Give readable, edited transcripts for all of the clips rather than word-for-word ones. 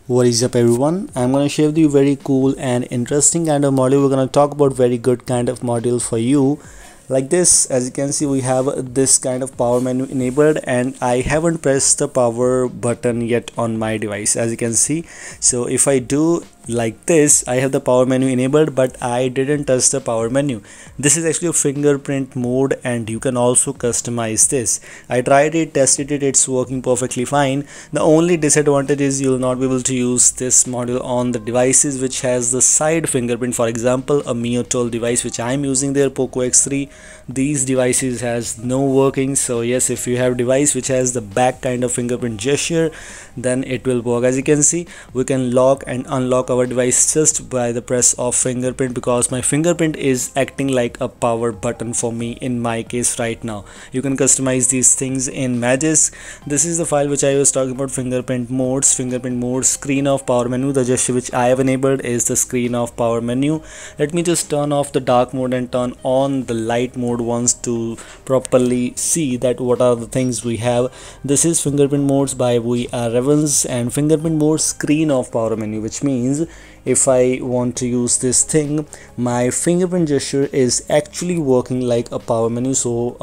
What is up everyone? I'm gonna share with you very cool and interesting kind of module. We're gonna talk about very good kind of module for you. Like this, as you can see, we have this kind of power menu enabled and I haven't pressed the power button yet on my device, as you can see. So if I do like this, I have the power menu enabled, but I didn't touch the power menu. This is actually a fingerprint mode and you can also customize this. I tried it, tested it, it's working perfectly fine. The only disadvantage is you'll not be able to use this module on the devices which has the side fingerprint. For example, a Mio 12 device which I'm using there, Poco X3, these devices has no working. So yes, if you have device which has the back kind of fingerprint gesture, then it will work. As you can see, we can lock and unlock our device just by the press of fingerprint, because my fingerprint is acting like a power button for me in my case right now. You can customize these things in Magisk. This is the file which I was talking about, fingerprint modes, screen of power menu. The gesture which I have enabled is the screen of power menu. Let me just turn off the dark mode and turn on the light mode once to properly see that what are the things we have. This is fingerprint modes by VR Evans and fingerprint mode screen of power menu, which means if I want to use this thing, my fingerprint gesture is actually working like a power menu. So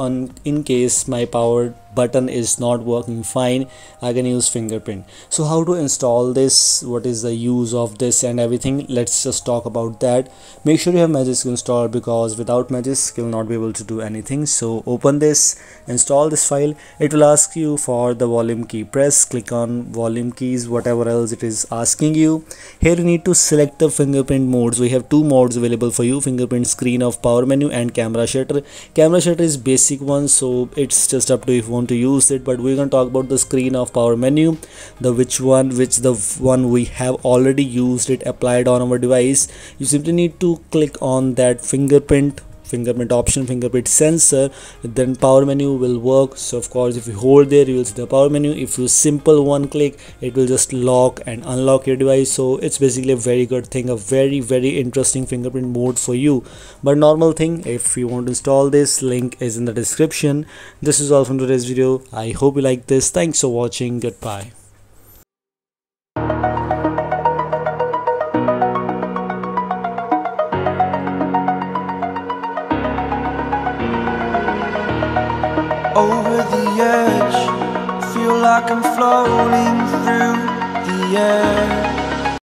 in case my power button is not working fine, I can use fingerprint. So how to install this, what is the use of this and everything, let's just talk about that. Make sure you have Magisk installed, because without Magisk you'll not be able to do anything. So open this, install this file. It will ask you for the volume key, press, click on volume keys, whatever else it is asking you. Here you need to select the fingerprint modes. We have two modes available for you: fingerprint screen of power menu and camera shutter. Camera shutter is basic one, so it's just up to if you want to use it, but we're going to talk about the screen of power menu, the one we have already used it, applied on our device. You simply need to click on that fingerprint option, fingerprint sensor, then power menu will work. So of course, if you hold there, you will see the power menu. If you simple one click, it will just lock and unlock your device. So it's basically a very good thing, a very interesting fingerprint mode for you. But normal thing, if you want to install this, link is in the description. This is all from today's video. I hope you like this. Thanks for watching. Goodbye. Over the edge, feel like I'm floating through the air.